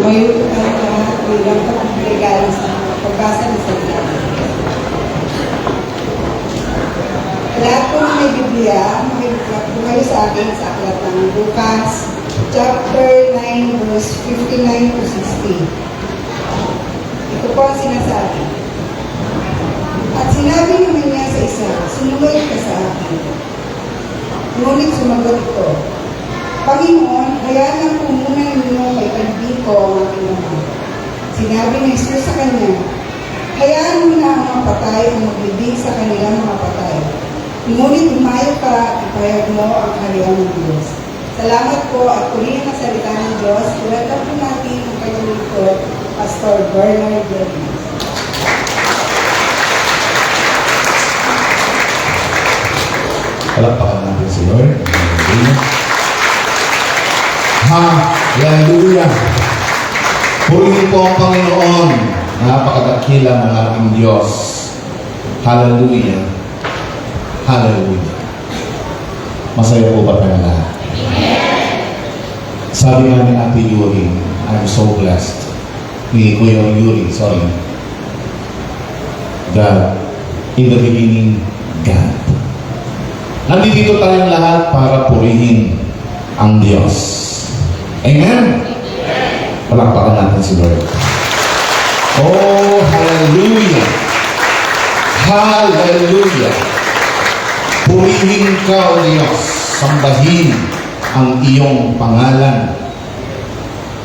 Tumayo po tayo lahat bilang pagregalo sa pagbasa ng salita. Lahat po na may Biblia, tumayo sa akin sa aklat ng Lucas, chapter 9, verse 59 to 60. Ito po ang sinasabi. At sinabi naman niya sa isa, "Sumunod ka sa akin." Ngunit sumagot ito, "Panginoon, hayaan lang po muna ninyo may panibig ko ang aking ama." Sinabi ni Jesus sa kanya, "Hayaan mo na ang mga patay ang magbibig sa kanilang mga patay. Ngunit umayo ka at ipahayag mo ang kaharian ng Diyos." Salamat po at purihin ang salita ng Diyos. Welcome po natin ang kanyang lingkod, Pastor Bernard Davis. Palakpakan natin si Lord. Hallelujah! Purihin po ang Panginoon. Napakadakila ng ating Diyos. Hallelujah! Hallelujah! Masaya po ba tayo lahat? Sabi nga ni Ate Yuri, I'm so blessed. Ni Kuya Yuri, sorry. God, in the beginning, God. Nandito tayong lahat para purihin ang Diyos. Amen? Palakpakan natin si Lord. Oh, hallelujah! Hallelujah! Purihin ka, O Diyos. Sambahin ang iyong pangalan.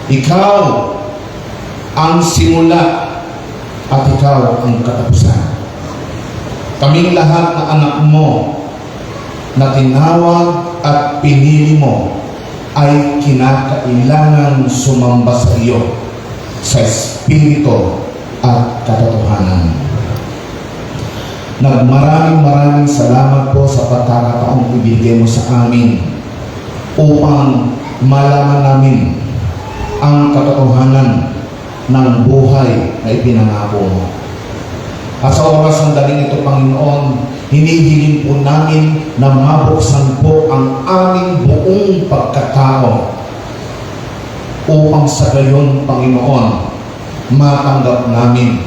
Ikaw ang simula at ikaw ang katapusan. Kaming lahat na anak mo na tinawag at pinili mo ay kinakailangan sumamba sa iyo sa Espiritu at katotohanan. Maraming salamat po sa pagkakataong ibigay mo sa amin upang malaman namin ang katotohanan ng buhay na ipinangako mo. At sa oras ng daling ito, Panginoon, hinihiling po namin na mabuksan po ang aming buong pagkatao upang sa gayon, Panginoon, matanggap namin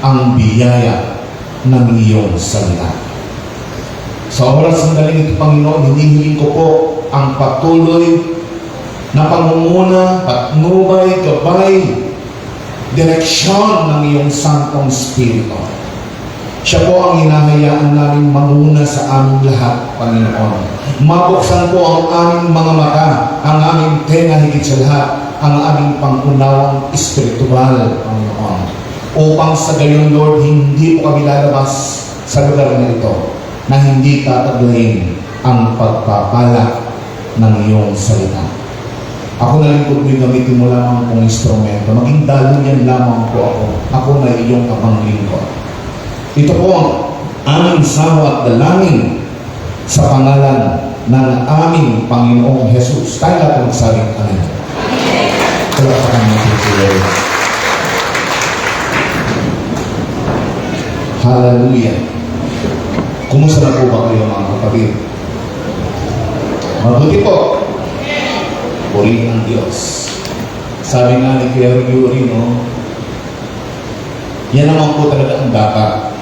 ang biyaya ng iyong salita. Sa oras ng daling ito, Panginoon, hinihiling ko po ang patuloy na pangunguna, patnubay, gabay, direksyon ng iyong Santong Espiritu. Siya po ang hinahayaan namin manguna sa aming lahat, Panginoon. Mabuksan po ang aming mga mata, ang aming tenga higit sa lahat, ang aming pangunawang espiritual, Panginoon. Upang sa gayon, Lord, hindi po kami lalabas sa lugar na ito na hindi tataglayin ang pagpapala ng iyong salita. Ako na lingkod mo, gamitin mo lamang kong instrumento. Maging daluyan lamang po ako. Ako na iyong abang lingkod. Ito po ang aming sawa at dalangin sa pangalan ng aming Panginoong Jesus. Tayo natin magsabing amen. Palakpakan natin si Lord. Hallelujah. Kumusta na po ba kayo, mga kapatid? Mabuti po. Purihin ang Diyos. Sabi nga ni Kuya Yuri, no? Yan naman po talaga ang dapat.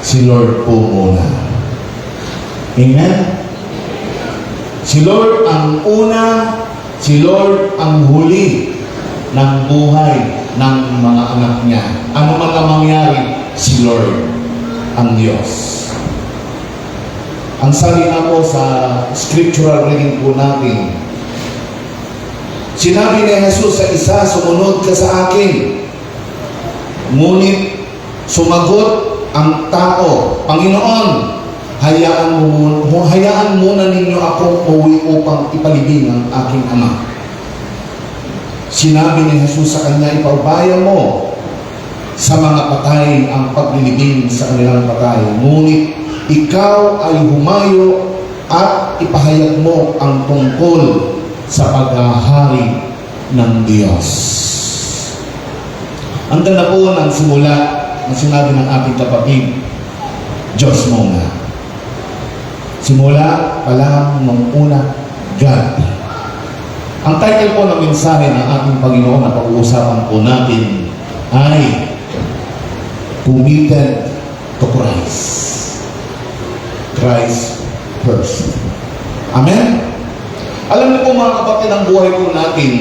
Si Lord po muna. Amen? Si Lord ang una, si Lord ang huli ng buhay ng mga anak niya. Ano man ang mangyari, si Lord ang Diyos. Ang sabi na po sa scriptural reading po natin, sinabi ni Jesus sa isa, "Sumunod ka sa akin." Ngunit sumagot ang tao, "Panginoon, hayaan muna ninyo akong uwi upang ipalibing ang aking ama." Sinabi ni Jesus sa kanya, "Ipaubaya mo sa mga patay ang paglilibing sa kanilang patay. Ngunit ikaw ay humayo at ipahayag mo ang tungkol sa paghahari ng Diyos." Ang ganda po ng simula na sinabi ng ating kapatid, Diyos muna. Simula pa lang nung una, God. Ang title po ng mensahe ng ating Panginoon na pag-uusapan po natin ay Committed to Christ. Christ first. Amen? Alam niyo po mga kapatid, ang buhay po natin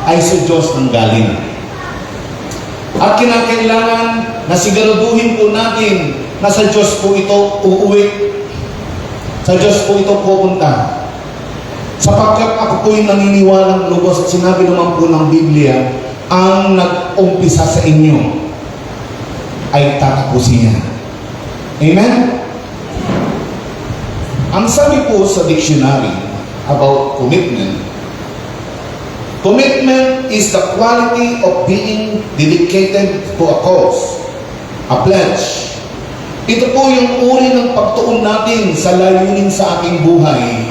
ay sa Diyos nang galing. At kinakailangan na siguraduhin po natin na sa Diyos po ito uuwi. Sa Diyos po ito pupunta. Sapagkat ako po'y naniniwalang lubos at sinabi naman po ng Biblia, ang nag-umpisa sa inyo ay tatapusin niya. Amen? Ang sabi po sa dictionary about commitment, commitment is the quality of being dedicated to a cause, a pledge. Ito po yung uri ng pagtuon natin sa layunin sa ating buhay,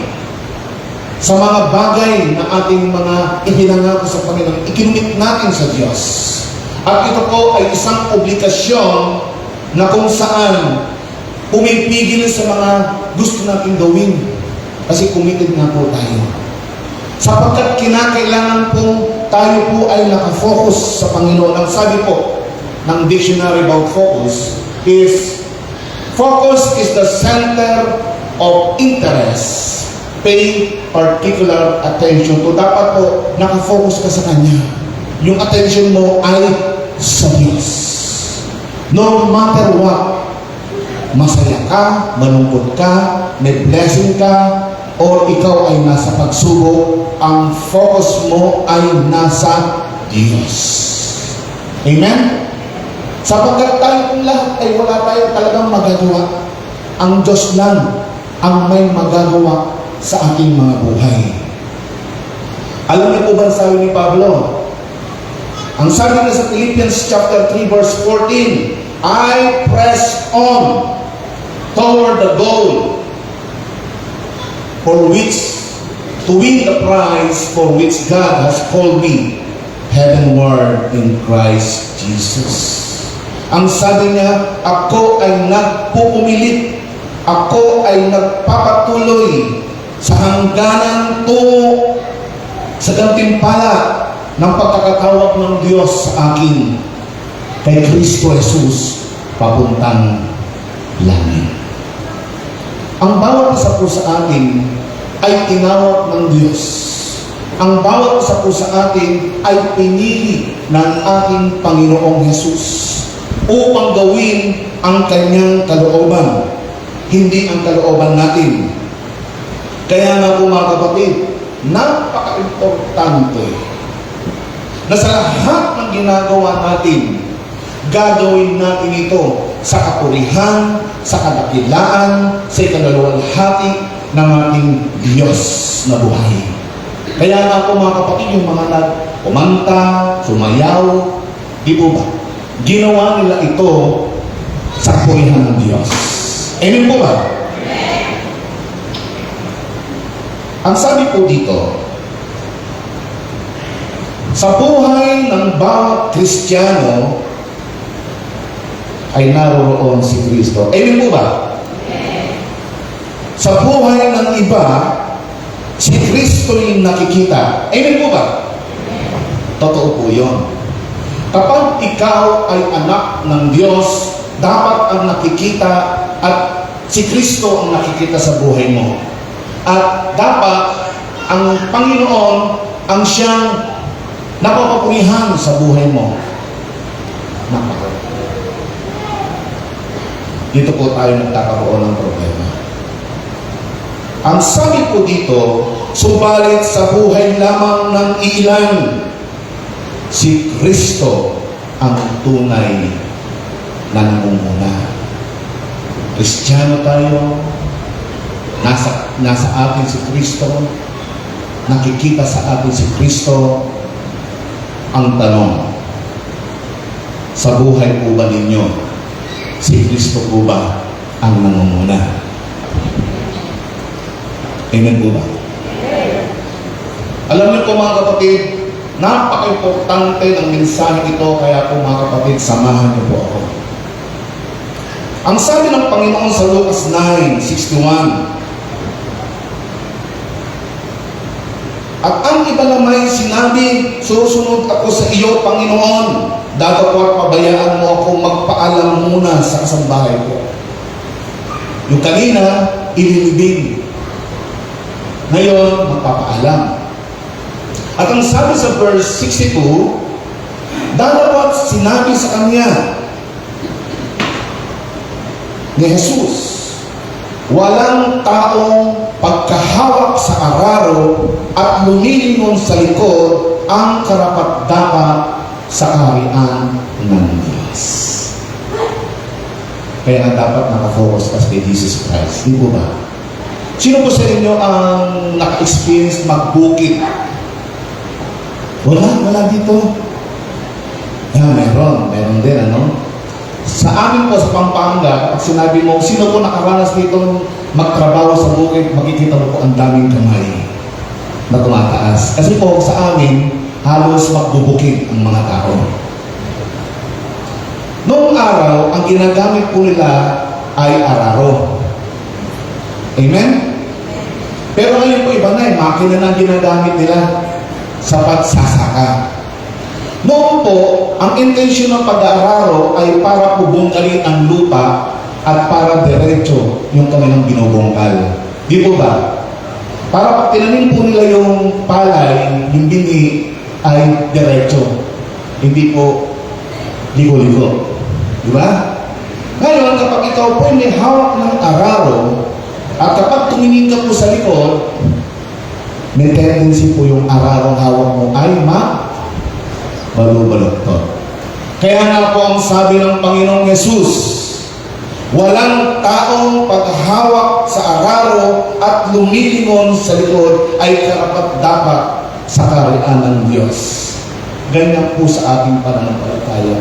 sa mga bagay na ating mga ipinangako sa Panginoon, ikinumit natin sa Diyos. At ito po ay isang obligasyon na kung saan pumipigil sa mga gusto natin gawin. Kasi committed na po tayo. Sapagkat kinakailangan po tayo po ay nakafocus sa Panginoon. Ang sabi po ng dictionary about focus is the center of interest. Pay particular attention to. Dapat po nakafocus ka sa Kanya. Yung attention mo ay sa Diyos. No matter what, masaya ka, malungkot ka, may blessing ka, o ikaw ay nasa pagsubok, ang focus mo ay nasa Diyos. Amen? Sapagkat tayo kung lahat ay wala tayo talagang magagawa. Ang Diyos lang ang may magagawa sa ating mga buhay. Alam niyo po ba ang sabi ni Pablo? Ang sabi niya sa Philippians chapter 3 verse 14, I press on toward the goal for which to win the prize for which God has called me heavenward in Christ Jesus. Ang sabi niya, ako ay nagpupumilit, ako ay nagpapatuloy sa hangganan tungo sa gantimpala ng pagkakatawag ng Diyos sa akin kay Kristo Jesus papuntang langit. Ang bawat isa po sa atin ay tinawag ng Diyos. Ang bawat isa po sa atin ay pinili ng ating Panginoong Jesus upang gawin ang kanyang kalooban, hindi ang kalooban natin. Kaya nga po mga kapatid, napaka-importante na sa lahat ng ginagawa natin, gagawin natin ito sa kapurihan, sa kadakilaan, sa ikanaluwalhati ng ating Diyos na buhay. Kaya nga po mga kapatid, yung mga nagkumanta, sumayaw, di po ba? Ginawa nila ito sa kapurihan ng Diyos. Amen po ba? Ang sabi po dito, sa buhay ng bawat Kristiyano ay naroroon si Kristo. Amen po ba? Sa buhay ng iba, si Kristo yung nakikita. Amen po ba? Totoo po yun. Kapag ikaw ay anak ng Diyos, dapat ang nakikita at si Kristo ang nakikita sa buhay mo. At dapat ang Panginoon ang siyang napapapurihan sa buhay mo. Dito po tayo nagkakaroon ng problema. Ang sabi po dito, subalit sa buhay lamang ng ilan, si Kristo ang tunay na nangunguna. Kristiyano tayo, nasa atin si Kristo, nakikita sa atin si Kristo. Ang tanong, sa buhay po ba ninyo, si Kristo po ba ang nangunguna? Amen po ba? Alam niyo po mga kapatid, napaka-importante ng mensahe ito, kaya po mga kapatid, samahan niyo po ako. Ang sabi ng Panginoon sa Lucas 9:61, At ang iba naman sinabi, susunod ako sa iyo, Panginoon. Datapwat pabayaan mo ako magpaalam muna sa kasambahay ko. Yung kanina, ililibing. Ngayon, magpapaalam. At ang sabi sa verse 62, datapwat sinabi sa kanya ni Jesus, walang taong pagkahawak sa araro at lumilingon sa likod ang karapat-dapat sa kaharian ng Diyos. Kaya nga dapat nakafocus ka kay Jesus Christ. Di po ba? Sino po sa inyo ang naka-experience magbukid? Wala dito. Meron din, ano? Sa amin po sa Pampanga, pag sinabi mo, sino po nakaranas dito magtrabaho sa bukid, makikita mo po ang daming kamay na tumataas. Kasi po sa amin, halos magbubukid ang mga tao. Noong araw, ang ginagamit po nila ay araro. Amen? Pero ngayon po iba na makina na ang ginagamit nila sa pagsasaka. Noon po, ang intention ng pag-aararo ay para po bungkalin ang lupa at para diretso yung kanilang binubungkal. Di po ba? Para pag tinanim po nila yung palay, yung bini, ay diretso. Hindi po ligo-ligo. Di ba? Ngayon, kapag ikaw po may hawak ng araro, at kapag tumingin ka po sa likod, may tendency po yung ararong hawak mo ay balubalotot. Kaya nga po ang sabi ng Panginoong Yesus, walang taong paghawak sa araro at lumilingon sa likod ay karapat-dapat sa kaharian ng Diyos. Ganyan po sa ating pananampalataya.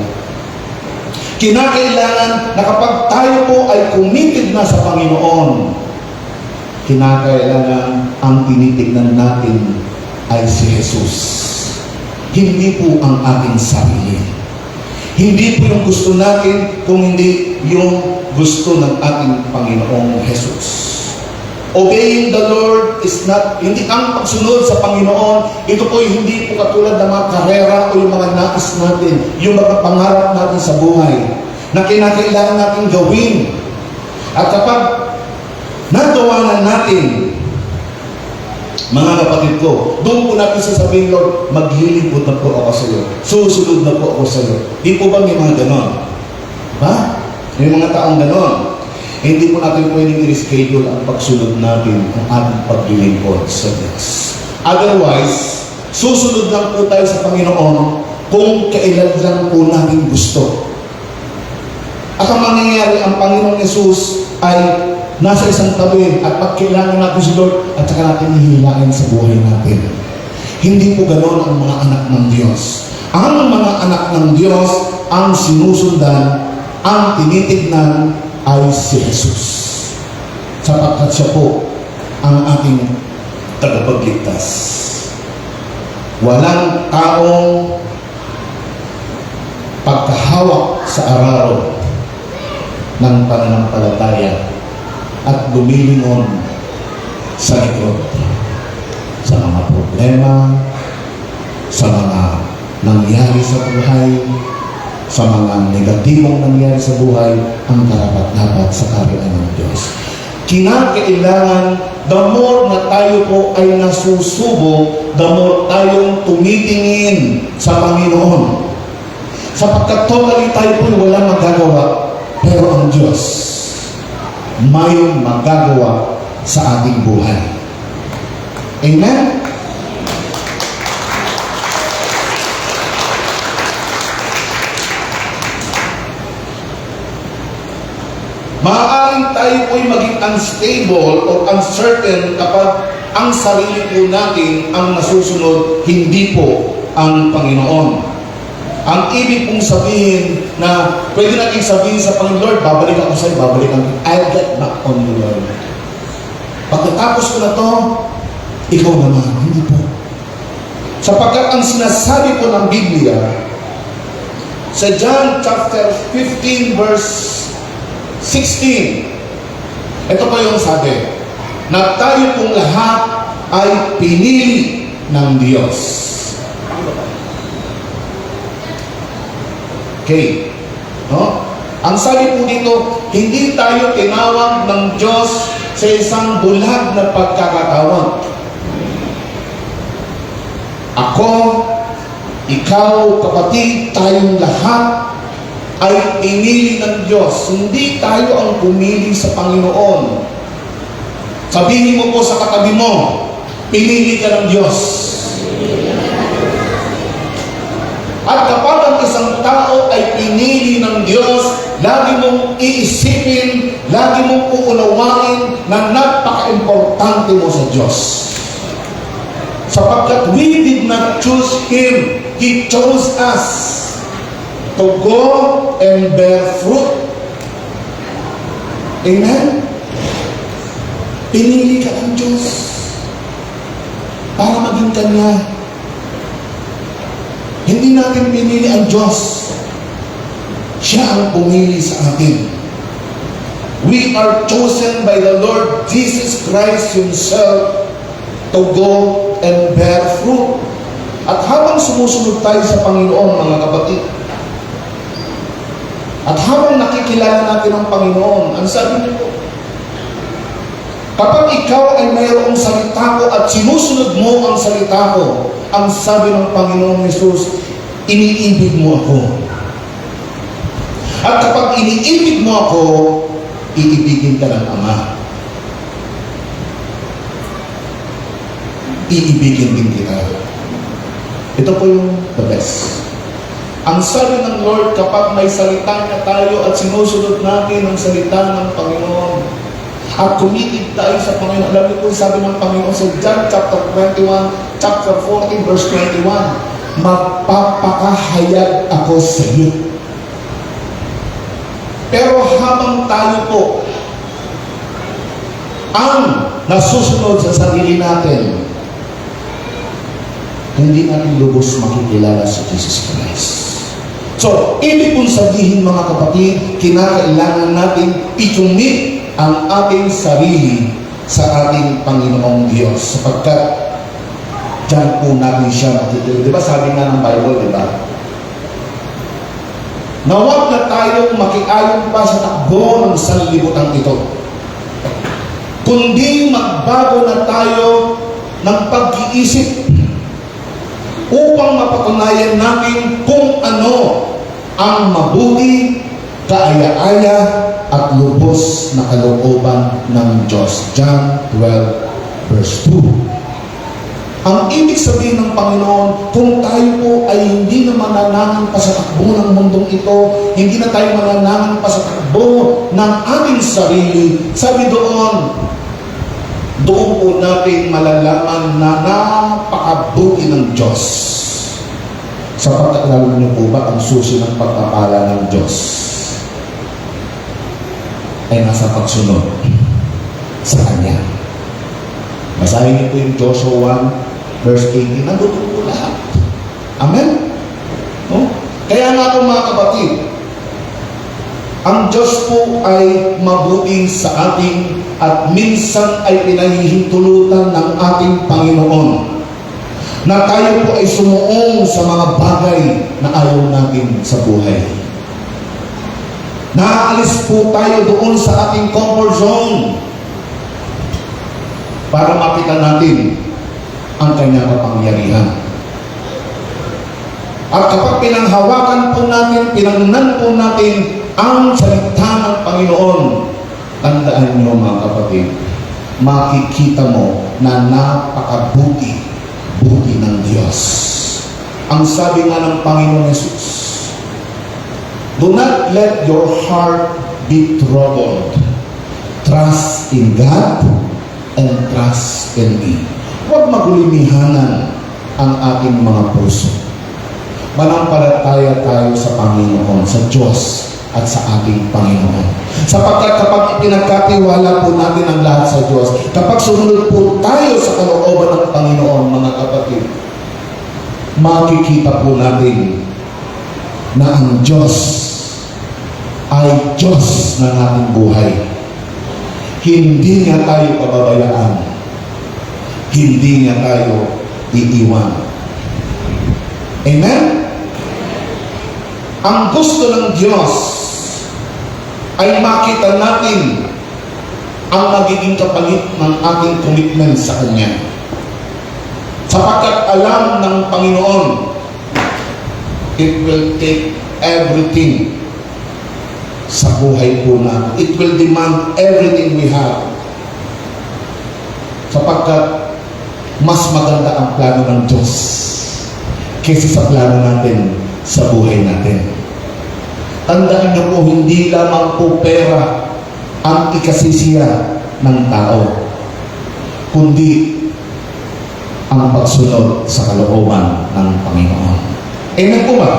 Kinakailangan na kapag tayo po ay committed na sa Panginoon, kinakailangan ang tinitignan natin ay si Jesus. Hindi po ang ating sarili. Hindi po yung gusto natin, kung hindi yung gusto ng ating Panginoong Jesus. Obeying the Lord is not, hindi ang pagsunod sa Panginoon, ito po hindi po katulad ng mga karera o yung mga nais natin, yung mga pangarap natin sa buhay, na kinakailangan natin gawin. At kapag nagawa na natin, mga kapatid ko, doon po natin sasabihin, Lord, maglilingkod na po ako sa iyo. Susunod na po ako sa iyo. Di po ba may mga ganon? Ha? May mga taong ganon. Hindi po natin pwedeng i-reschedule ang pagsunod natin ang ating paglilingkod sa Diyos. Otherwise, susunod lang po tayo sa Panginoon kung kailan lang po natin gusto. At ang mangyayari, ang Panginoong Yesus ay nasa isang tabi at pag kailangan natin si Lord at saka natin hihilain sa buhay natin. Hindi po ganoon ang mga anak ng Diyos. Ang mga anak ng Diyos, ang sinusundan, ang tinitignan ay si Jesus. Sapagkat siya po ang ating tagapagligtas. Walang taong pagkahawak sa araro ng pananampalataya at lumilingon sa likod sa mga problema, sa mga nangyari sa buhay, sa mga negatibong nangyari sa buhay, ang karapat-dapat sa kaharian ng Diyos. Kinakailangan, the more na tayo po ay nasusubok, the more tayong tumitingin sa Panginoon. Sapagkat totally tayo po walang magagawa, pero ang Diyos may magagawa sa ating buhay. Amen? Maaaring tayo po'y maging unstable o uncertain kapag ang sarili po natin ang nasusunod, hindi po ang Panginoon. Ang ibig pong sabihin na pwede natin sabihin sa Panginoon, Lord, babalik ako sa'yo, babalik ako. I'll get back on you, Lord. Pagkatapos ko na to, ikaw naman. Hindi po. Sapagkat ang sinasabi po ng Biblia, sa John chapter 15 verse 16, ito po yung sabi, na tayo pong lahat ay pinili ng Diyos. Okay. No? Ang sabi po dito, hindi tayo tinawag ng Diyos sa isang bulag na pagkakatawag. Ako, ikaw, kapatid, tayong lahat ay pinili ng Diyos. Hindi tayo ang pumili sa Panginoon. Sabihin mo po sa katabi mo, pinili ka ng Diyos. At kapag ang isang tao ay pinili ng Diyos, lagi mong iisipin, lagi mong uunawain na napaka-importante mo sa Diyos. Sapagkat we did not choose Him, He chose us to go and bear fruit. Amen? Pinili ka ng Diyos para maging Kanya. Hindi natin pinili ang Diyos. Siya ang pumili sa atin. We are chosen by the Lord Jesus Christ Himself to go and bear fruit. At habang sumusunod tayo sa Panginoon, mga kapatid, at habang nakikilala natin ang Panginoon, ang sabi niyo po, kapag ikaw ay mayroong salita ko at sinusunod mo ang salita ko, ang sabi ng Panginoong Hesus, iniibig mo ako. At kapag iniibig mo ako, iibigin ka ng Ama. Iibigin din kita. Ito po yung the best. Ang sabi ng Lord, kapag may salita na tayo at sinusunod natin ang salita ng Panginoon, at kumitig tayo sa Panginoon. Alam niyo po, sabi ng Panginoon sa John chapter 21, chapter 14, verse 21, magpapakahayag ako sa iyo. Pero habang tayo po ang nasusunod sa sarili natin, hindi natin lubos makikilala si Jesus Christ. So, ibig kong sabihin mga kapatid, kinakailangan natin itumit ang ating sarili sa ating Panginoong Diyos sapagkat dyan po natin siya makikilala. Diba sabi nga ng Bible, diba? Na huwag na tayong makiayon pa sa takbo ng sanlibutan ito, kundi magbago na tayo ng pag-iisip upang mapatunayan natin kung ano ang mabuti, kaaya-aya at lubos na kalooban ng Diyos. John 12 verse 2. Ang ibig sabihin ng Panginoon, kung tayo po ay hindi na mananangan pa sa takbo ng mundong ito, hindi na tayo mananangan pa sa takbo ng ating sarili, sabi doon po natin malalaman na napakabuti ng Diyos. Sapagkat alam niyo po ba ang susi ng pagpapala ng Diyos ay nasa pagsunod sa Kanya. Basahin niyo po yung Joshua 1 verse 18, nandun po lahat. Amen? No? Kaya nga po mga kapatid, ang Diyos po ay mabuti sa ating at minsan ay pinahihintulutan ng ating Panginoon na tayo po ay sumuong sa mga bagay na ayaw natin sa buhay. Naalis po tayo doon sa ating comfort zone para makita natin ang Kanyang kapangyarihan. At kapag pinanghawakan po natin, pinangnan po natin ang salita ng Panginoon, tandaan niyo mga kapatid, makikita mo na napakabuti ng Diyos. Ang sabi nga ng Panginoon Jesus, do not let your heart be troubled. Trust in God and trust in me. Huwag magulimihanan ang ating mga puso. Manampalataya tayo sa Panginoon, sa Diyos at sa ating Panginoon. Sapagkat kapag pinagkatiwala po natin ang lahat sa Diyos, kapag sumunod po tayo sa kalooban ng Panginoon, mga kapatid, makikita po natin na ang Diyos ay Diyos ng ating buhay. Hindi niya tayo pababayaan. Hindi niya tayo iiwan. Amen? Ang gusto ng Diyos ay makita natin ang magiging kapalit ng ating commitment sa Kanya. Sapagkat alam ng Panginoon, it will take everything sa buhay po natin. It will demand everything we have. Sapagkat mas maganda ang plano ng Diyos kaysa sa plano natin sa buhay natin. Tandaan niyo po, hindi lamang po pera ang ikasisiya ng tao, kundi ang pagsunod sa kalooban ng Panginoon. Amen po ba?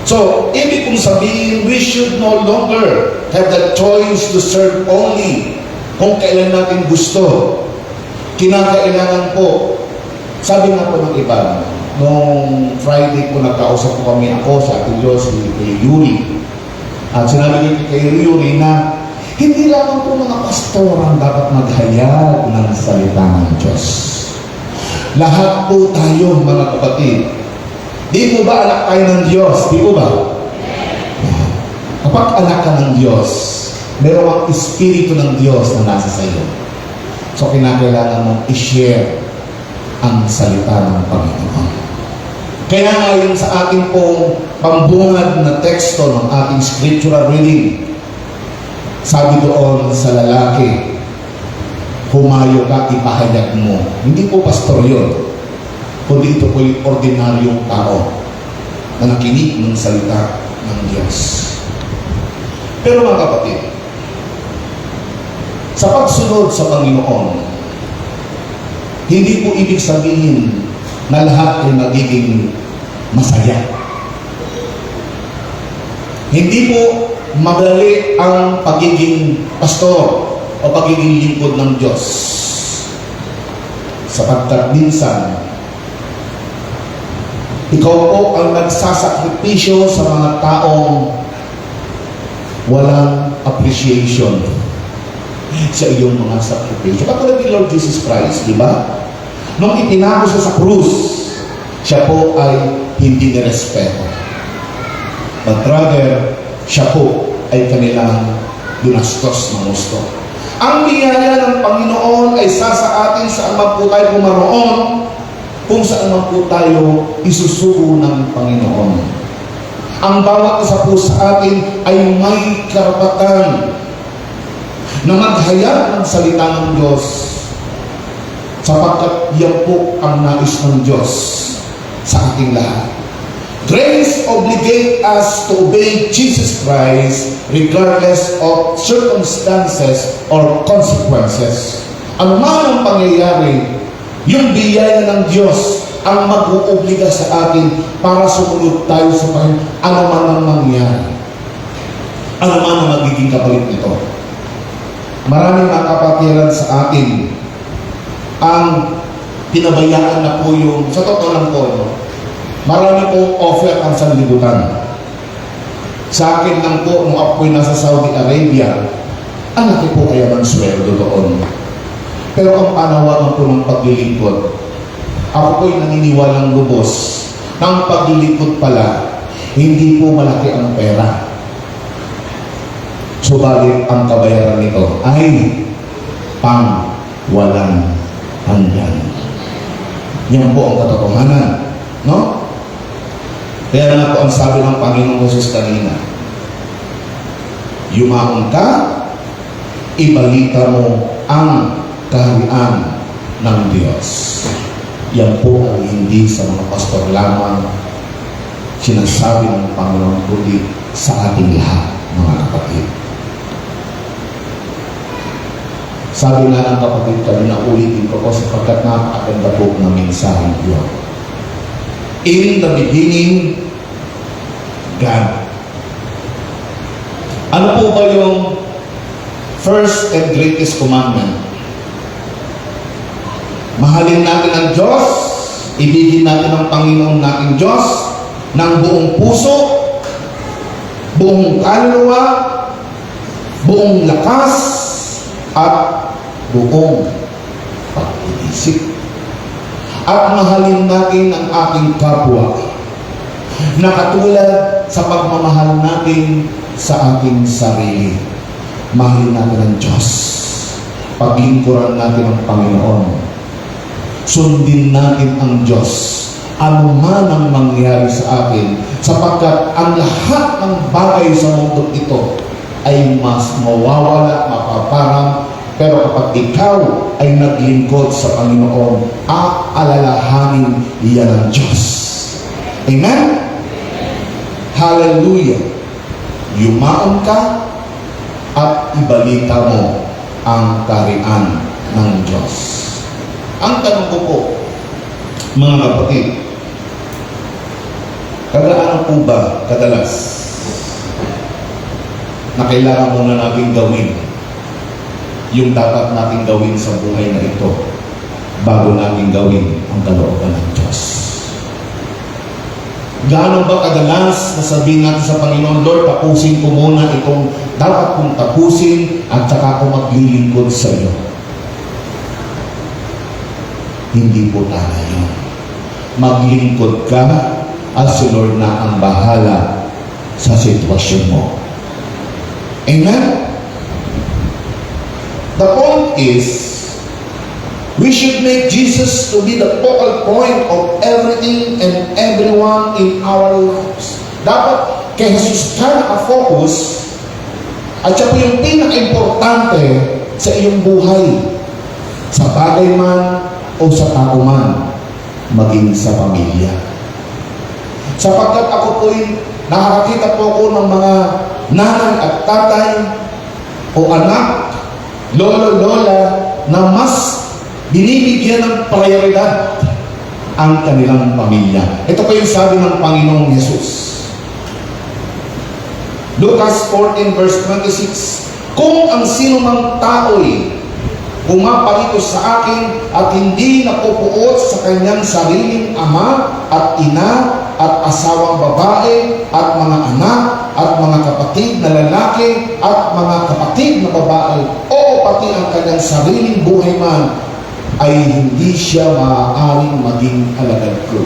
So, ibig kong sabihin, we should no longer have the choice to serve only kung kailan natin gusto. Kinakailangan po. Sabi nga po ng iba, nung Friday po nagkausap po kami ako sa ating Diyos, kay Yuri. At sinabi ko kay Yuri na hindi lamang po mga pastor ang dapat maghayag ng salita ng Diyos. Lahat po tayo, mga kapatid. Di po ba anak tayo ng Diyos? Di po ba? Kapag anak ka ng Diyos, meron ang Espiritu ng Diyos na nasa sa iyo. So, kinakailangan mong i-share ang salita ng Panginoon. Kaya ngayon sa ating pong pambungad na teksto ng ating scriptural reading, sabi doon sa lalaki, humayo ka, ipahayag mo. Hindi po pastor yun, kundi ito po yung ordinaryong tao na nakinig ng salita ng Diyos. Pero mga kapatid, sa pagsunod sa Panginoon, hindi po ibig sabihin na lahat ay magiging masaya. Hindi po madali ang pagiging pastor o pagiging lingkod ng Diyos. Sapagkat minsan, ikaw po ang nagsasakripisyo sa mga taong walang appreciation sa iyong mga sakripisyo. Katulad ni Lord Jesus Christ, di ba? Nung ipinako siya sa krus, siya po ay hindi nirespeto. But rather, siya po ay kanilang dinastos ng gusto. Ang biyaya ng Panginoon ay sa atin saan man po tayo pumaroon, kung saan man po tayo isusugo ng Panginoon. Ang bawat isa po sa atin ay may karapatan na maghayag ng salita ng Diyos, sapagkat yan po ang nais ng Diyos sa ating lahat. Grace obligate us to obey Jesus Christ regardless of circumstances or consequences. Ano man ang pangyayari, yung biyaya ng Diyos ang mag-uubliga sa atin para sumunod tayo sa Panginoon, ano man ang mangyari. Ano man ang magiging kapalit nito. Maraming nakapatiran sa atin ang pinabayaan na po yung, sa totoo lang po, no? Marami pong offer ang sanlibutan. Sa akin lang po, nung ako'y nasa Saudi Arabia, ang laki po kaya ng sweldo doon. Pero ang panawagan po ng paglilingkod, ako po'y naniniwalang lubos na ang paglilingkod pala, hindi po malaki ang pera. Subalit ang kabayaran nito ay pang walang hanggan. Yan po ang katotohanan. No? Kaya nga po ang sabi ng Panginoong Jesus kanina, yumaon ka, ibalita mo ang kaharian ng Diyos. Yan po ang hindi sa mga pastor lamang sinasabi ng Panginoon, kundi sa ating lahat, mga kapatid. Sabi nga ng kapatid kami na ulitin ko sapagkat napakaganda po ng mensahe yun. In the beginning, God. Ano po ba yung first and greatest commandment? Mahalin natin ang Diyos, ibigin natin ang Panginoon nating Diyos ng buong puso, buong kaluluwa, buong lakas, at buong pag-iisip. At mahalin natin ang ating kapwa na katulad sa pagmamahal natin sa ating sarili. Mahalin natin ang Diyos. Paglingkuran natin ang Panginoon. Sundin natin ang Diyos. Ano man ang mangyari sa atin, sapagkat ang lahat ng bagay sa mundo ito ay mas mawawala, mapaparang, pero kapag ikaw ay naglingkod sa Panginoon, aalalahanin iyan ng Diyos. Amen? Hallelujah! Yumaon ka at ibalita mo ang kaharian ng Diyos. Ang tanong ko po, mga kapatid, kagaano po ba kadalas na kailangan muna natin gawin yung dapat natin gawin sa buhay na ito bago natin gawin ang kalooban ng Diyos? Gaano ba kadalas na sabihin natin sa Panginoon, Lord, tapusin ko muna itong dapat kong tapusin at saka ako maglilingkod sa iyo? Hindi po tama yun. Maglingkod ka at si Lord na ang bahala sa sitwasyon mo. Amen? The point is, we should make Jesus to be the focal point of everything and everyone in our lives. Dapat kay Jesus ka naka-focus at siya po yung pinaka-importante sa iyong buhay. Sa bagay man o sa tao man, maging sa pamilya. Sapagkat ako po'y nakakakita po ako ng mga nanay at tatay o anak, lolo, lola, na mas binibigyan ng prioridad ang kanilang pamilya. Ito po yung sabi ng Panginoong Yesus. Lucas 14 verse 26, kung ang sino mang tao'y pumapalito sa akin at hindi napupuot sa kanyang sariling ama at ina at asawang babae at mga anak at mga kapatid na lalaki at mga kapatid na babae o pati ang kanyang sariling buhay man, ay hindi siya maaaring maging alagad ko.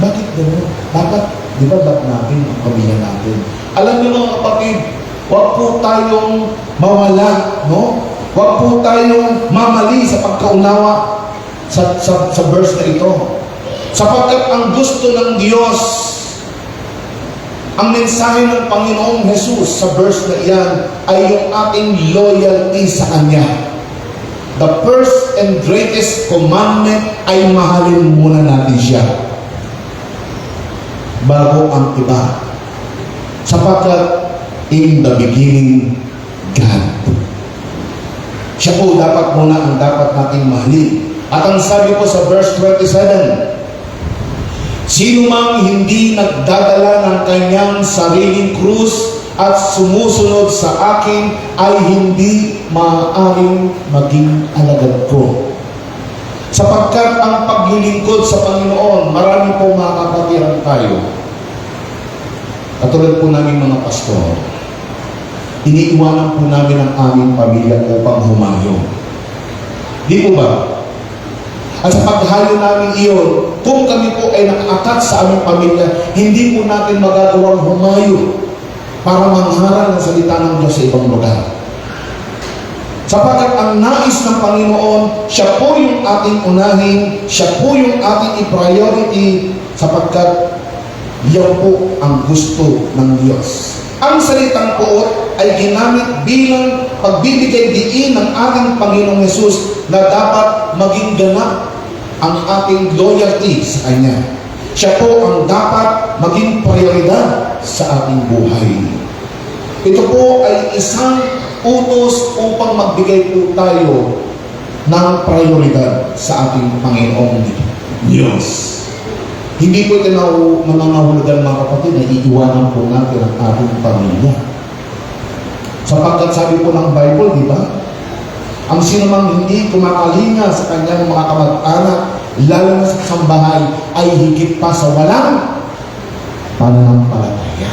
Bakit gano'n? Dapat, di ba, natin ang pamilya natin? Alam niyo mga kapatid, huwag po tayong mawala, no? Huwag po tayong mamali sa pagkaunawa sa verse na ito. Sapagkat ang gusto ng Diyos, ang mensahe ng Panginoong Jesus sa verse na iyan ay yung ating loyalty sa Kanya. The first and greatest commandment ay mahalin muna natin siya bago ang iba. Sapagkat in the beginning, God. Siya po dapat muna ang dapat nating mahalin. At ang sabi po sa verse 27, sino mang hindi nagdadala ng kanyang sariling krus at sumusunod sa akin ay hindi maaaring maging alagad ko. Sapagkat ang paglilingkod sa Panginoon, marami po mga kapatiran tayo. Katulad po namin mga pastor, iniiwanan po namin ang aming pamilya upang humayo. Di po ba? At sa paghayo namin iyon, kung kami po ay nakaakat sa aming pamilya, hindi po natin magagawang humayo para mangharal ng salita ng Diyos sa ibang lugar. Sapagkat ang nais ng Panginoon, siya po yung ating unahin, siya po yung ating i-priority, sapagkat yan po ang gusto ng Diyos. Ang salitang poot ay ginamit bilang pagbibigay diin ng ating Panginoong Yesus na dapat maging ganap ang ating loyalty sa Kanya. Siya po ang dapat maging prioridad sa ating buhay. Ito po ay isang utos upang magbigay po tayo ng prioridad sa ating Panginoong Diyos. Hindi po ito nangangahulugan mga kapatid na iiwanan po natin ang ating pamilya. Sapagkat sabi po ng Bible, di ba? Ang sino mang hindi kumakalinga sa kanyang mga kamag-anak, lalo na sa kasambahay, ay higit pa sa walang pananampalataya.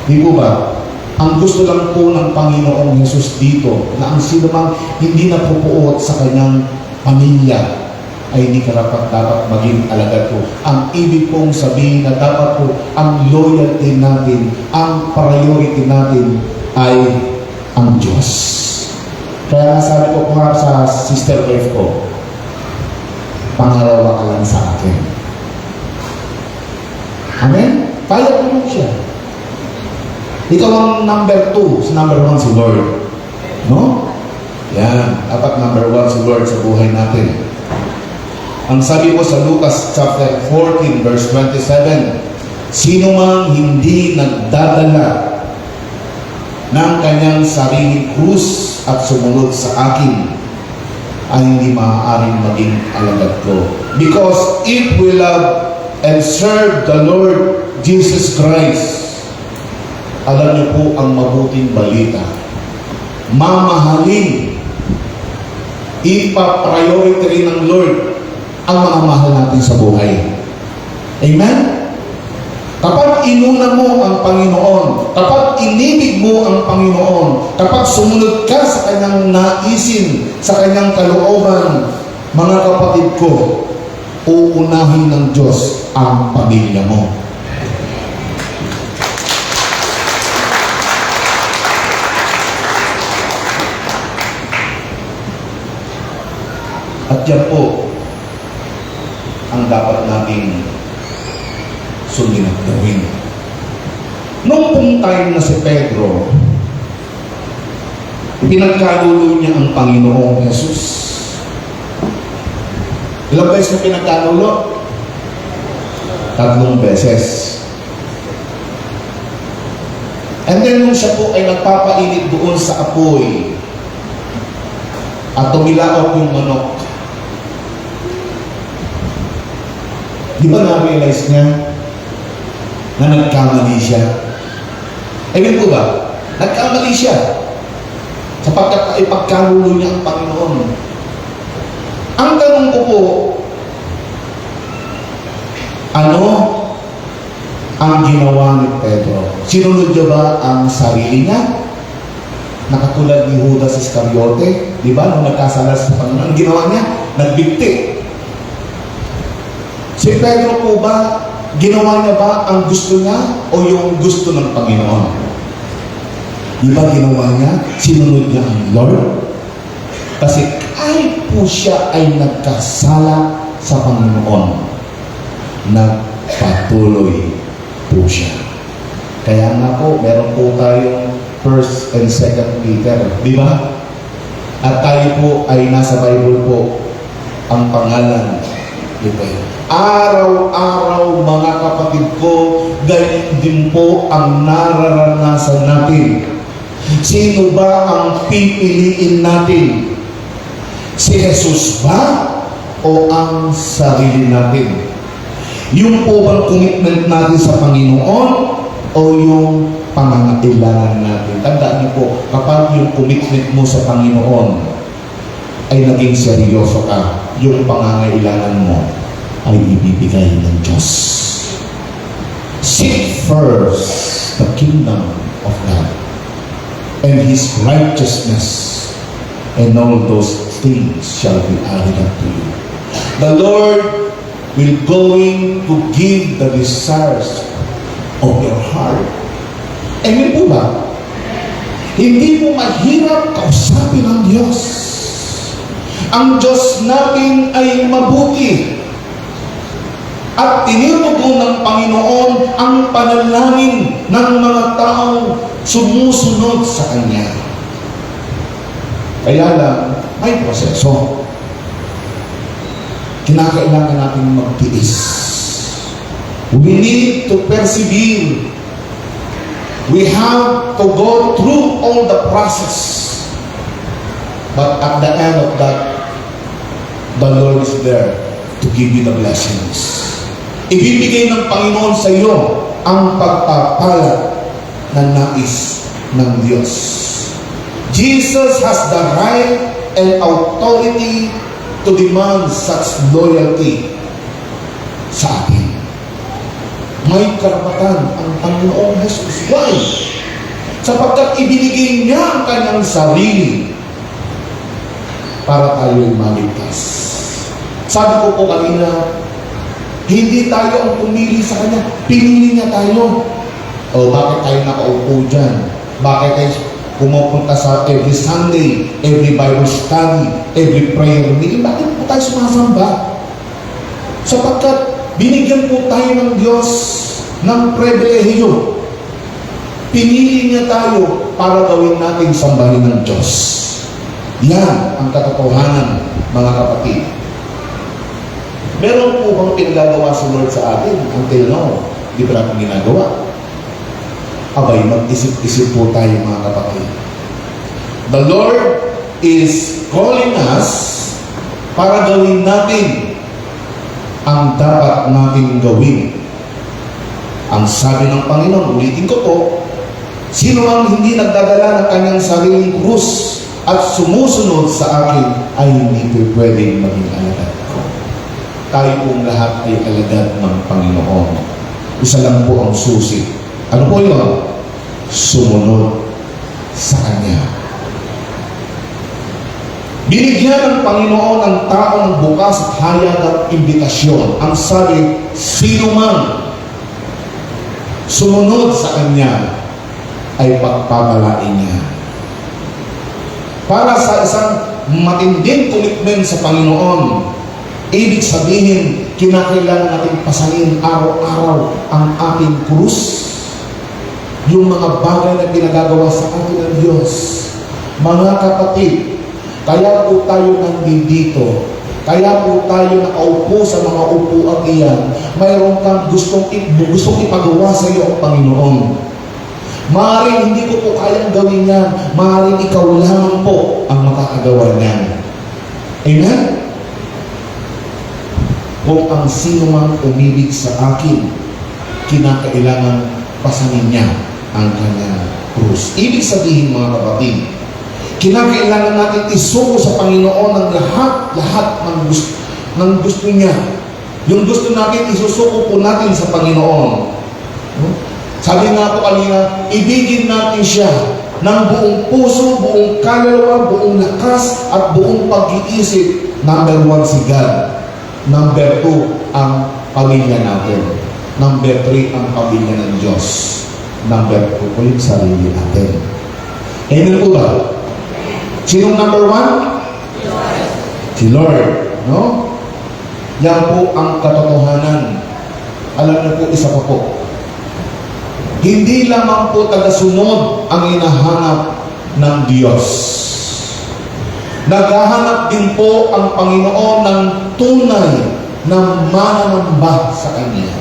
Di po ba? Ang gusto lang po ng Panginoong Hesus dito, na ang sino mang hindi napupuot sa kanyang pamilya, ay hindi karapat dapat maging alagad ko. Ang ibig pong sabihin na dapat po ang loyalty natin, ang priority natin ay ang Diyos. Kaya sabi ko po nga sa sister wife ko, pangalawa ka lang sa akin. Amen? Payag mo siya. Ikaw ang number 2, si number 1 si Lord. No? Yan. Dapat number 1 si Lord sa buhay natin. Ang sabi ko sa Lucas chapter 14 verse 27, sino mang hindi nagdadala ng kanyang sariling krus at sumunod sa akin, ay hindi maaaring maging alagad ko. Because if we love and serve the Lord Jesus Christ, alam niyo po ang mabuting balita. Mamahalin, ipa-priority rin ng Lord ang mga mahal natin sa buhay. Amen? Kapag inuna mo ang Panginoon, kapag inibig mo ang Panginoon, kapag sumunod ka sa kanyang naisin, sa kanyang kalooban, mga kapatid ko, uunahin ng Diyos ang pamilya mo. At yan po ang dapat nating sundin at gawin. Noong pong time na si Pedro, pinagkalulo niya ang Panginoong Jesus. Ilang beses na pinagkalulo? 3 beses. And then nung siya po ay nagpapainit doon sa apoy at tumilaok yung manok, di ba na-realize niya na nagkamali siya? Ayun po ba? Nagkamali siya sapagkat ipagkalulo niya ang Panginoon. Ang tanong ko po, ano ang ginawa ni Pedro? Sinunod niya ba ang sarili niya? Nakatulad ni Judas Iscariote, di ba? Nung nagkasala sa Panginoon, ang ginawa niya, nagbigti. Si Pedro po ba, ginawa niya ba ang gusto niya o yung gusto ng Panginoon? Di ba ginawa niya? Sinunod niya ang Lord? Kasi kahit po siya ay nagkasala sa Panginoon, nagpatuloy po siya. Kaya nga po, meron po tayong 1 and 2 Peter, di ba? At tayo po ay nasa Bible po, ang pangalan, di ba? Araw-araw mga kapatid ko, ganyan din po ang nararanasan natin. Sino ba ang pipiliin natin? Si Jesus ba o ang sarili natin? Yung po bang commitment natin sa Panginoon o yung pangangailangan natin? Tandaan niyo po, kapag yung commitment mo sa Panginoon ay naging seryoso ka, yung pangangailangan mo ay ibibigay ng Diyos. Seek first the kingdom of God and His righteousness, and all those things shall be added unto you. The Lord will going to give the desires of your heart. Amen po ba? Hindi mo mahirap kausapin ang Diyos. Ang Diyos natin ay mabuti. At tininugo ng Panginoon ang panalangin ng mga taong sumusunod sa Kanya. Kaya lang, may proseso. Kinakailangan natin magtiis. We need to persevere. We have to go through all the process. But at the end of that, the Lord is there to give you the blessings. Ibibigay ng Panginoon sa iyo ang pagpapala na nais ng Diyos. Jesus has the right and authority to demand such loyalty sa atin. May karapatan ang Panginoong Jesus. Why? sapagkat ibinigay niya ang kanyang sarili para tayo'y maligtas. Sabi ko po kanina, hindi tayo ang pumili sa Kanya. Pinili niya tayo. O bakit tayo nakaupo dyan? Bakit tayo pumupunta sa every Sunday, every Bible study, every prayer meeting? Bakit po tayo sumasamba? Sapagkat binigyan po tayo ng Diyos ng pribilehiyo. Pinili niya tayo para gawin natin sambahin ng Diyos. Yan ang katotohanan, mga kapatid. Meron po bang pinagagawa sa Lord sa atin? Until now, di pa natin ginagawa. Abay, mag-isip-isip po tayo, mga kapatid. The Lord is calling us para gawin natin ang dapat natin gawin. Ang sabi ng Panginoon, ulitin ko po, sino ang hindi nagdadala ng kanyang sariling krus at sumusunod sa akin ay hindi po pwedeng maging alagad ko. Tayo pong lahat ay alagad ng Panginoon. Isa lang po ang susi. Ano po yun? Sumunod sa Kanya. Binigyan ng Panginoon ang tao ng bukas at hayag at imbitasyon. Ang sabi, sino man sumunod sa Kanya ay pagpapalain niya. Para sa isang matinding commitment sa Panginoon, ibig sabihin, kinakailangan natin pasanin araw-araw ang ating krus. Yung mga bagay na pinagagawa sa atin ng Diyos. Mga kapatid, kaya po tayo nandito. Kaya po tayo nakaupo sa mga upuan iyan. Mayroon kang gustong ipagawa sa iyo ang Panginoon. Maaaring hindi ko po kayang gawin yan. Maaaring ikaw lamang po ang makakagawa niyan. Amen? Kung ang sino mang umibig sa akin, kinakailangan pasanin niya ang kanyang krus. Ibig sabihin, mga kapatid, kinakailangan natin isuko sa Panginoon ng lahat ng gusto niya. Yung gusto natin, isusuko po natin sa Panginoon. Sabi nga po kanina, ibigin natin siya ng buong puso, buong kaluluwa, buong lakas, at buong pag-iisip. Number 1, si God. Number 2, ang pamilya natin. Number 3, ang pamilya ng Diyos. Number 4, ulit sarili natin. Amen po ba? Sinong number 1? Si Lord. No? Yan po ang katotohanan. Alam niyo po, isa pa po. Hindi lamang po tagasunod ang hinahanap ng Diyos. Naghahanap din po ang Panginoon ng tunay na mananamba sa Kanya.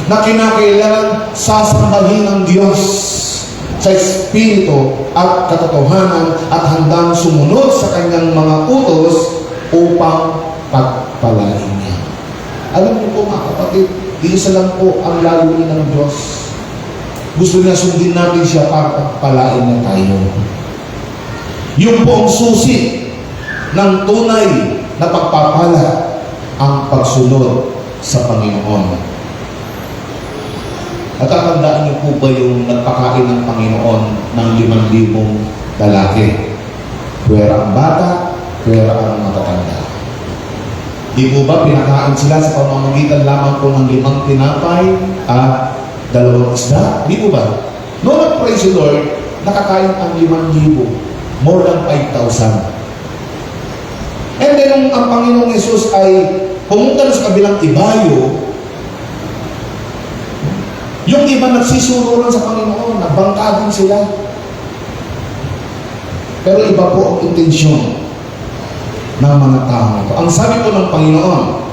Na kinakailangan sasambahin ng Diyos sa Espiritu at katotohanan at handang sumunod sa Kanyang mga utos upang pagpalain niya. Alam niyo po, mga kapatid, isa lang po ang layunin ng Diyos. Gusto niya sundin natin siya para pagpalain na tayo. Yung po ang susi ng tunay na pagpapala ang pagsunod sa Panginoon. At tatandaan niyo po ba yung nagpakain ng Panginoon ng 5,000 lalaki? Pwera ang bata, pwera ang matatanda. Di po ba pinakain sila sa pamamagitan lamang po ng 5 tinapay at 2 isda? Di po ba? Noong nag-praise the Lord, nakakain ang 5,000. More than 5,000. And then, ang Panginoong Yesus ay pumunta na sa kabilang ibayo. Yung iba nagsisururan sa Panginoon, nagbangkadin sila. Pero iba po ang intensyon ng mga tao ito. Ang sabi po ng Panginoon,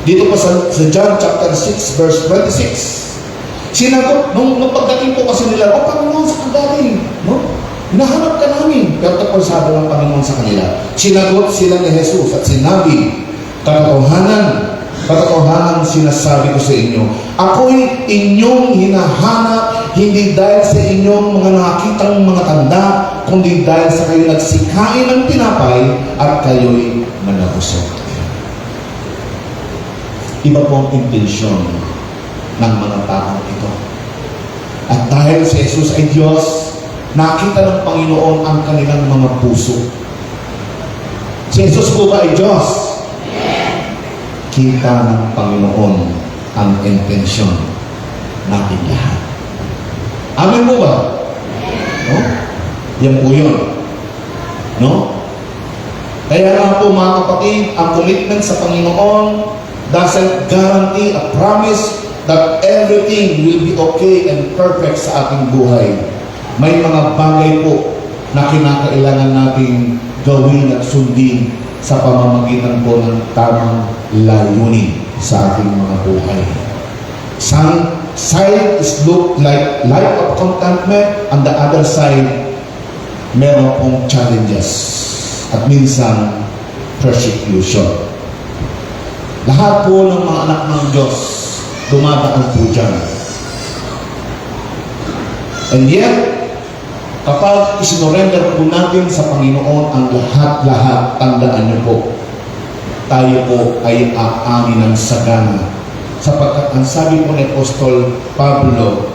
dito pa sa John chapter 6 verse 26, sinagot, nung pagdating po kasi nila, o Panginoon, sa kagaling, no? Hinahanap ka namin. Pero tapos sabi ng Panginoon sa kanila, sinagot sila ni Jesus at sinabi, katotohanan sinasabi ko sa inyo, ako'y inyong hinahanap, hindi dahil sa inyong mga nakakitang mga tanda, kundi dahil sa kayo nagsikain ng tinapay at kayo'y nanabusog. Iba po ang intensyon ng mga tao ito. At dahil si Jesus ay Diyos, nakita ng Panginoon ang kanilang mga puso. Si Jesus po ba ay Diyos? Kita ng Panginoon ang intensyon natin lahat. Amen po ba? No? Yan po yun. No? Kaya nga po mga kapatid, ang commitment sa Panginoon doesn't guarantee a promise that everything will be okay and perfect sa ating buhay. May mga bagay po na kinakailangan nating gawin at sundin sa pamamagitan po ng tamang layunin sa ating mga buhay. Some side is look like life of contentment, and the other side meron pong challenges at minsan persecution. Lahat po ng mga anak ng Diyos dumadaan po dyan. And yet, kapag isinurrender po natin sa Panginoon ang lahat-lahat, tandaan niyo po, tayo po ay aani ng sagana. Sapagkat ang sabi po ni Apostol Pablo,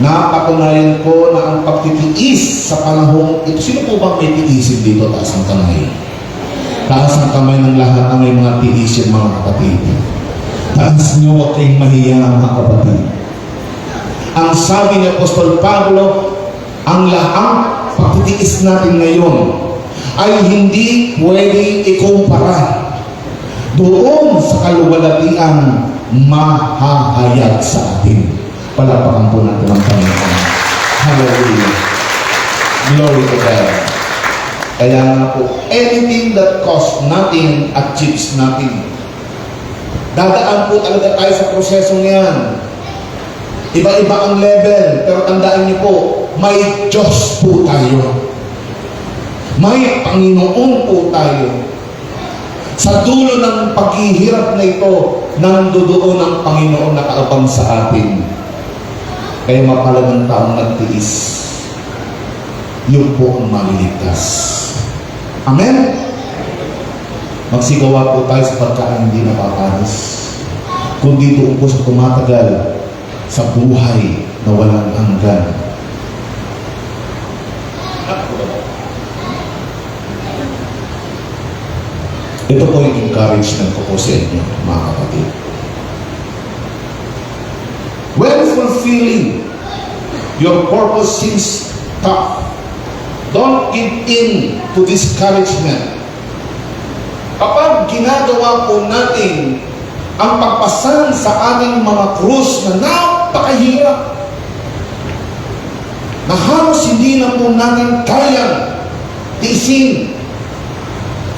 napatunayan ko na ang pagtitiis sa panahong ito. Sino po bang may tiisin dito? Taas ang kamay. Taas ang kamay ng lahat na may mga tiisin, mga kapatid. Taas niyo, huwag kayong mahiya, mga kapatid. Ang sabi ni Apostol Pablo, ang pagtitiis natin ngayon ay hindi pwedeng ikumpara doon sa kaluwalhatiang mahahayag sa atin. Palapakan po natin ang Panginoon. Hallelujah. Glory to God. Kaya nga po, anything that costs nothing, achieves nothing. Dadaan po talaga tayo sa prosesong yan. Iba-iba ang level, pero tandaan niyo po, may Diyos po tayo. May Panginoon po tayo. Sa dulo ng paghihirap na ito, nandoon ang Panginoon na kaabang sa atin. Kaya mapalagang taong nagtiis, yun po ang maliligtas. Amen? Magsigawa po tayo sa pagkain hindi napapanis, kundi doon po sa tumatagal sa buhay na walang hanggan. Ito po yung encouragement ko po sa inyo, mga kapatid. When fulfilling your purpose seems tough, don't give in to discouragement. Kapag ginagawa po natin ang pagpasan sa ating mga krus na napakahirap, na halos hindi na po natin kayang tiisin,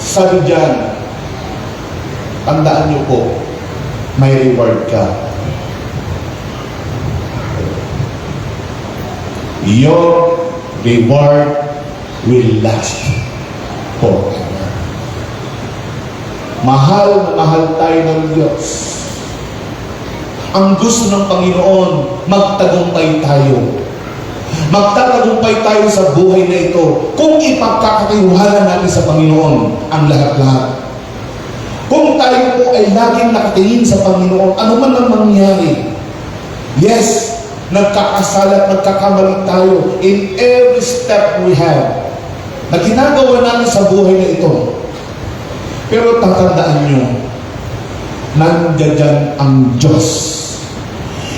sabi dyan, tandaan niyo po, may reward ka. Your reward will last forever. Mahal na mahal tayo ng Diyos. Ang gusto ng Panginoon, magtagumpay tayo. Magtatagumpay tayo sa buhay na ito kung ipagkakatiwala natin sa Panginoon ang lahat-lahat. Kung tayo po ay laging nakatingin sa Panginoon, ano man ang mangyari, yes, nagkakasala at nagkakamali tayo in every step we have na ginagawa natin sa buhay na ito. Pero tatandaan nyo, nandiyan ang Diyos.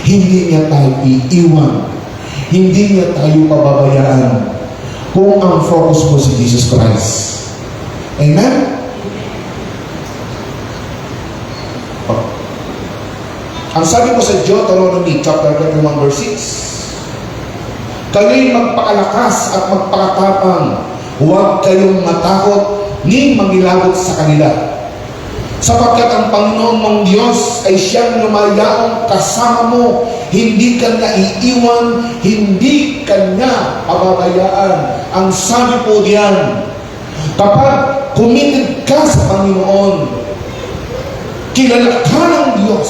Hindi niya tayo iiwan. Hindi niya tayo pababayaan kung ang focus mo si Jesus Christ. Amen? Ang sabi ko sa Deuteronomy chapter 31 verse 6, kayo'y magpakalakas at magpakatapang, huwag kayong matakot ni mangilabot sa kanila. Sapagkat ang Panginoon mong Diyos ay siyang lumayaong kasama mo, hindi ka niya iiwan, hindi ka niya pababayaan. Ang sabi po diyan, kapag committed ka sa Panginoon, kilala ka ng Diyos,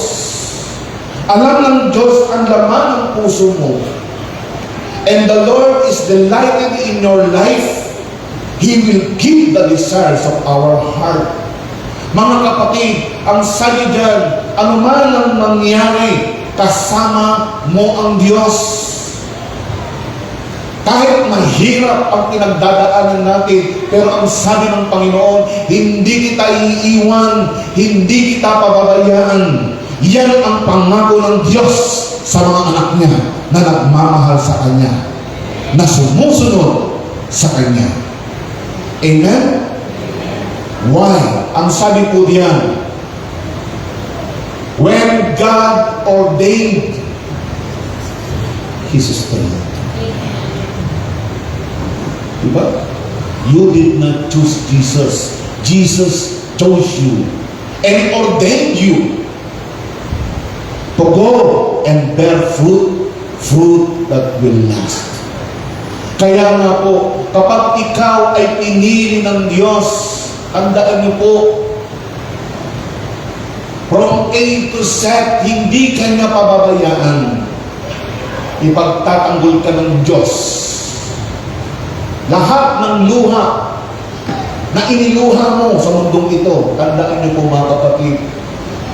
alam ng Diyos ang laman ng puso mo, and the Lord is delighted in your life, He will give the desires of our heart. Mga kapatid, ang sabi dyan, anuman ang mangyari, kasama mo ang Diyos. Kahit mahirap ang pinagdadaanan natin, pero ang sabi ng Panginoon, hindi kita iiwan, hindi kita pababayaan. Yan ang pangako ng Diyos sa mga anak niya na nagmamahal sa Kanya, na sumusunod sa Kanya. Amen? Why? Ang sabi po diyan, when God ordained His strength. Diba? You did not choose Jesus. Jesus chose you and ordained you to go and bear fruit, fruit that will last. Kaya nga po, kapag ikaw ay pinili ng Diyos, tandaan niyo po, from A to Z, hindi ka niya pababayaan. Ipagtatanggol ka ng Diyos. Lahat ng luha na iniluha mo sa mundong ito, tandaan niyo po mga kapatid,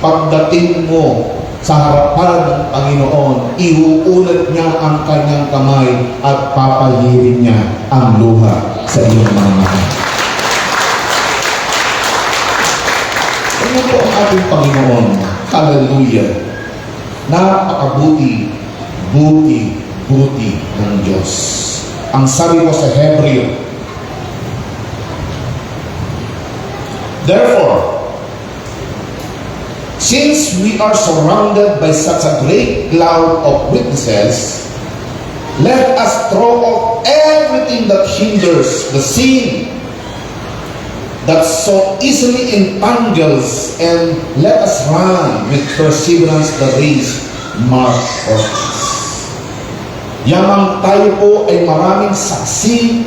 pagdating mo sa harapan ng Panginoon, iuulat niya ang kanyang kamay at papahirin niya ang luha sa iyong mga mata. Ano po ang ating Panginoon? Hallelujah! Napakabuti, buti ng Diyos. Ang sabi ko sa Hebreo, therefore, since we are surrounded by such a great cloud of witnesses, let us throw off everything that hinders the sin that so easily entangles, and let us run with perseverance the race marked for us. Yamang tayo po ay maraming saksi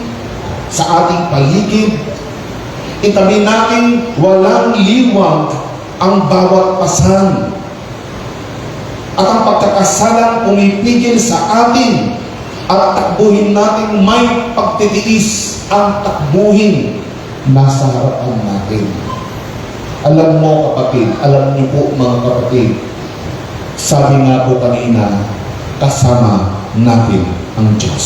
sa ating paligid. Itabi natin walang liwag ang bawat pasan. At ang pagkakasalang pumipigil sa atin at takbuhin natin may pagtitiis ang takbuhin nasa harapan natin. Alam mo kapatid, alam niyo po mga kapatid, sabi nga po kanina, kasama natin ang Diyos.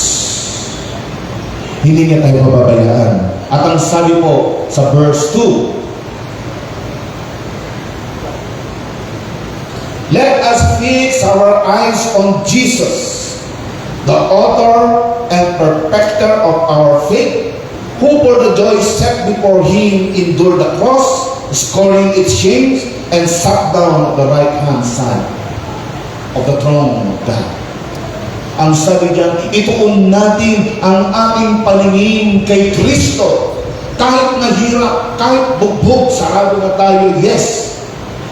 Hindi niya tayo mababayaan. At ang sabi po sa verse 2, let us fix our eyes on Jesus, the author and perfecter of our faith, who for the joy set before him endured the cross, scorning its shame, and sat down at the right hand side of the throne of God. Ang sabi diyan, ituon natin ang ating paningin kay Kristo. Kahit mahirap, kahit bugbog, sarado na tayo, yes.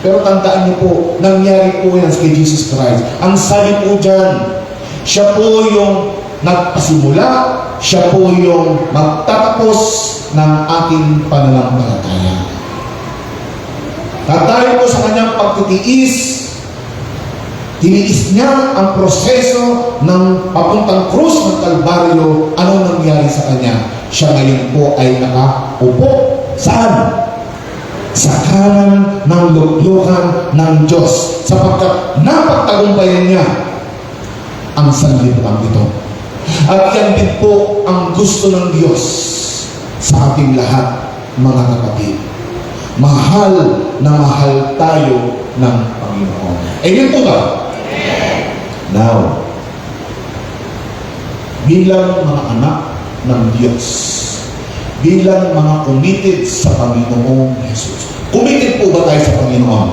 Pero tandaan niyo po, nangyari po yan kay Jesus Christ. Ang sabi po diyan, siya po yung nagpasimula, siya po yung magtatapos ng ating pananampalataya. At dahil po sa kanyang pagtitiis, tiniis niya ang proseso ng papuntang krus ng Kalbaryo. Ano nangyari sa kanya? Siya ngayon po ay nakaupo. Saan? Sa kanan ng luklukan ng Diyos, sapagkat napagtagumpayan niya ang sanlibutan ito. At yan din po ang gusto ng Diyos sa ating lahat, mga kapatid. Mahal na mahal tayo ng Panginoon. Amen po ba? Now, bilang mga anak ng Diyos, bilang mga committed sa Panginoong Jesus. Committed po ba tayo sa Panginoon?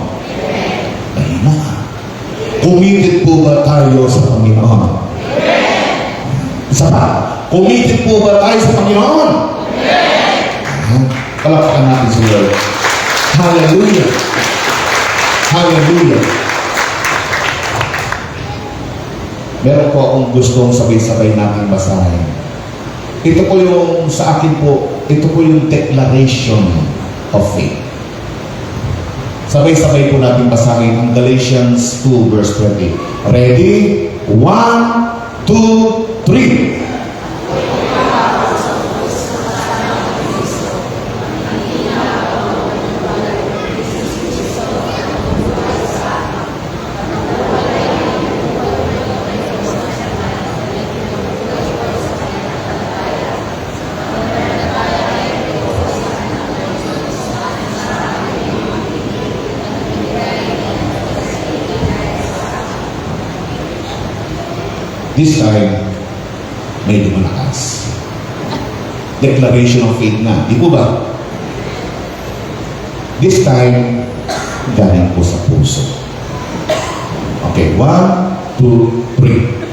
Ayun na. Committed po ba tayo sa Panginoon? Isa pa, committed po ba tayo sa Panginoon? Palakpakan natin si Lord. Hallelujah! Hallelujah! Meron po akong gustong sabay-sabay natin basahin. Ito po yung, sa akin po, ito po yung declaration of faith. Sabay-sabay po natin basahin ang Galatians 2 verse 20. Ready? 1, 2, 3. This time, medyo malakas. Declaration of faith na. Di po ba? This time, galing po sa puso. Okay, 1, 2, 3.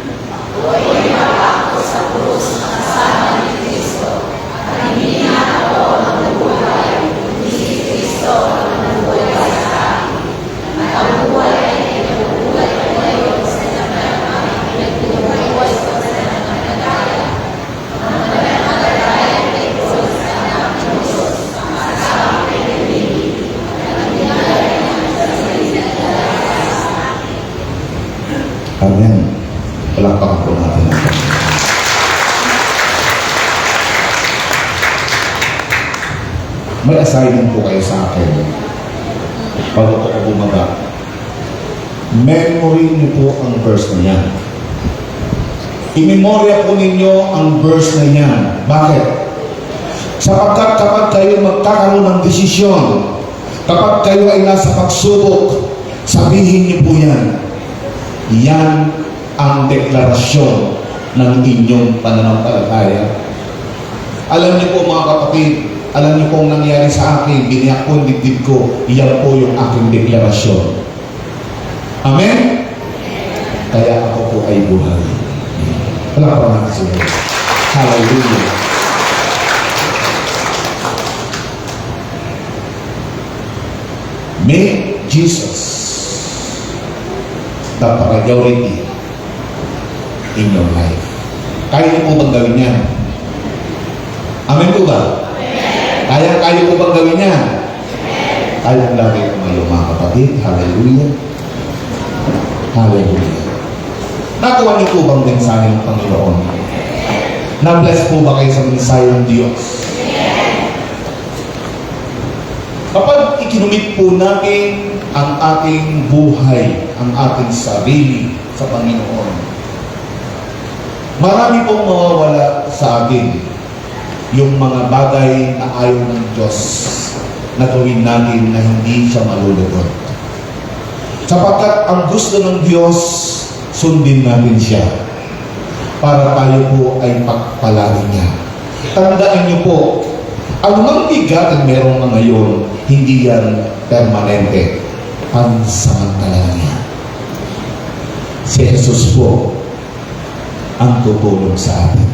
Amen. Palakpakan po natin ang Panginoon. May assignment po kayo sa akin. Bago po ako bumaga. Memory niyo po ang verse na yan. I-memorya po ninyo ang verse na yan. Bakit? Sapagkat kapag kayo magkakaroon ng desisyon, kapag kayo ay nasa pagsubok, sabihin niyo po yan. Yan ang deklarasyon ng inyong pananampalataya. Alam niyo po mga kapatid, alam niyo pong nangyari sa akin, biniyak ko, dibdib ko, iyan po yung aking deklarasyon. Amen? Kaya ako po ay buhay. Wala pa naman siya. Hallelujah. Make Jesus the priority in your life. Kaya niyo po bang gawin yan? Amen po ba? Kaya po bang gawin yan? Kaya lagi kumayo mga kapatid. Hallelujah. Hallelujah. Nakuha niyo po bang mensahe ng Panginoon? Na-bless po ba kayo sa mensahe ng Diyos? Kapag ikinumit po natin ang ating buhay, ang ating sarili sa Panginoon, marami pong mawawala sa atin yung mga bagay na ayaw ng Diyos na gawin natin na hindi siya malulugod. Sapagkat ang gusto ng Diyos, sundin natin siya para tayo po ay pagpalarin niya. Tandaan niyo po, ang mga bigat na meron na ngayon, hindi yan permanente. Pansamantala niya. Si Jesus po ang tutulong sa atin.